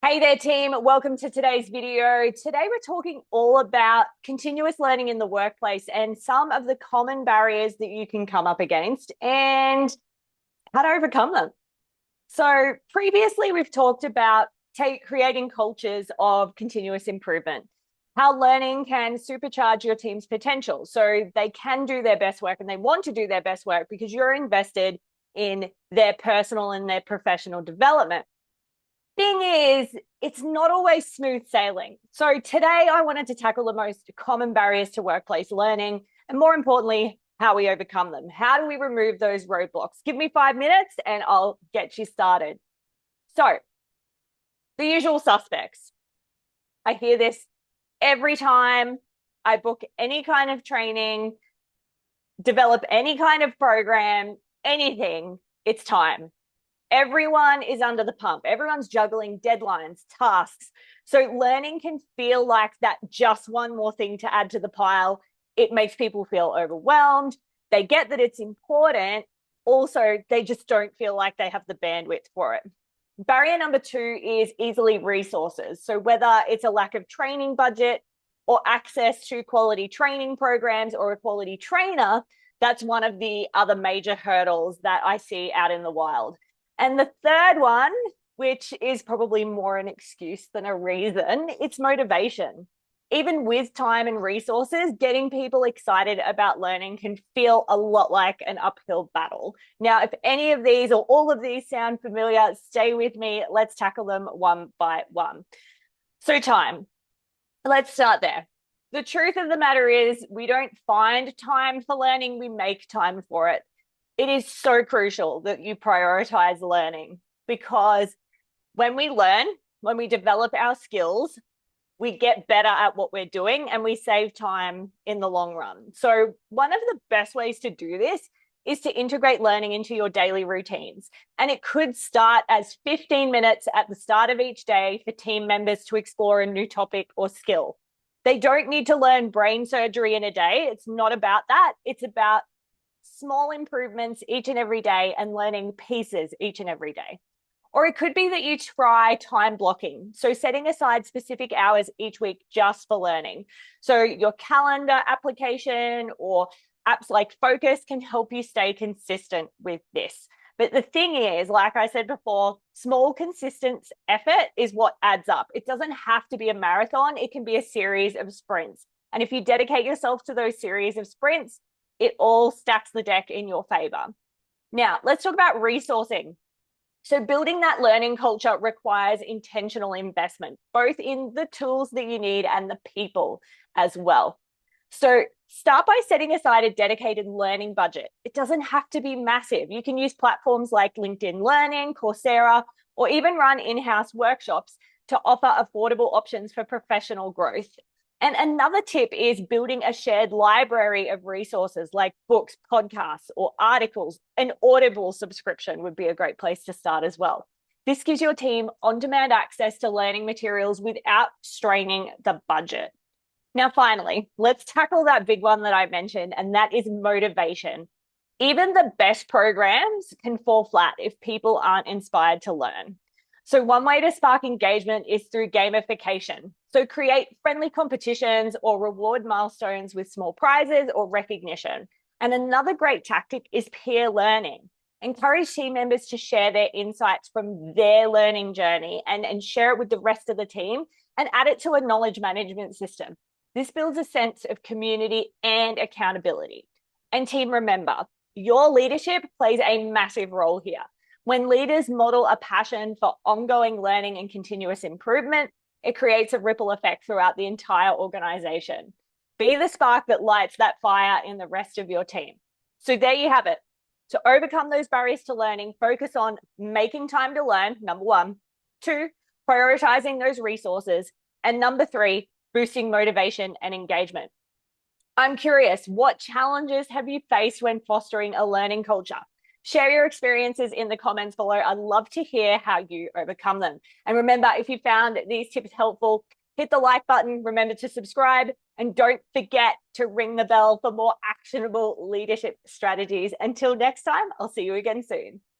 Hey there, team. Welcome to today's video. Today, we're talking all about continuous learning in the workplace and some of the common barriers that you can come up against and how to overcome them. So previously, we've talked about creating cultures of continuous improvement, how learning can supercharge your team's potential so they can do their best work and they want to do their best work because you're invested in their personal and their professional development. Thing is, it's not always smooth sailing. So today I wanted to tackle the most common barriers to workplace learning and, more importantly, how we overcome them. How do we remove those roadblocks? Give me 5 minutes and I'll get you started. So the usual suspects. I hear this every time I book any kind of training, develop any kind of program, anything. It's time. Everyone is under the pump. Everyone's juggling deadlines, tasks. So learning can feel like that just one more thing to add to the pile. It makes people feel overwhelmed. They get that it's important. Also, they just don't feel like they have the bandwidth for it. Barrier number 2 is easily resources. So whether it's a lack of training budget or access to quality training programs or a quality trainer, that's one of the other major hurdles that I see out in the wild. And the third one, which is probably more an excuse than a reason, it's motivation. Even with time and resources, getting people excited about learning can feel a lot like an uphill battle. Now, if any of these or all of these sound familiar, stay with me. Let's tackle them one by one. So time. Let's start there. The truth of the matter is we don't find time for learning, we make time for it. It is so crucial that you prioritize learning because when we learn, when we develop our skills, we get better at what we're doing and we save time in the long run. So one of the best ways to do this is to integrate learning into your daily routines. And it could start as 15 minutes at the start of each day for team members to explore a new topic or skill. They don't need to learn brain surgery in a day. It's not about that. It's about small improvements each and every day and learning pieces each and every day. Or it could be that you try time blocking. So setting aside specific hours each week just for learning. So your calendar application or apps like Focus can help you stay consistent with this. But the thing is, like I said before, small, consistent effort is what adds up. It doesn't have to be a marathon. It can be a series of sprints. And if you dedicate yourself to those series of sprints, it all stacks the deck in your favor. Now, let's talk about resourcing. So building that learning culture requires intentional investment, both in the tools that you need and the people as well. So start by setting aside a dedicated learning budget. It doesn't have to be massive. You can use platforms like LinkedIn Learning, Coursera, or even run in-house workshops to offer affordable options for professional growth. And another tip is building a shared library of resources like books, podcasts, or articles. An Audible subscription would be a great place to start as well. This gives your team on-demand access to learning materials without straining the budget. Now, finally, let's tackle that big one that I mentioned, and that is motivation. Even the best programs can fall flat if people aren't inspired to learn. So one way to spark engagement is through gamification. So create friendly competitions or reward milestones with small prizes or recognition. And another great tactic is peer learning. Encourage team members to share their insights from their learning journey and share it with the rest of the team and add it to a knowledge management system. This builds a sense of community and accountability. And team, remember, your leadership plays a massive role here. When leaders model a passion for ongoing learning and continuous improvement, it creates a ripple effect throughout the entire organization. Be the spark that lights that fire in the rest of your team. So there you have it. To overcome those barriers to learning, focus on making time to learn, number 1. 2, prioritizing those resources. And number 3, boosting motivation and engagement. I'm curious, what challenges have you faced when fostering a learning culture? Share your experiences in the comments below. I'd love to hear how you overcome them. And remember, if you found these tips helpful, hit the like button, remember to subscribe, and don't forget to ring the bell for more actionable leadership strategies. Until next time, I'll see you again soon.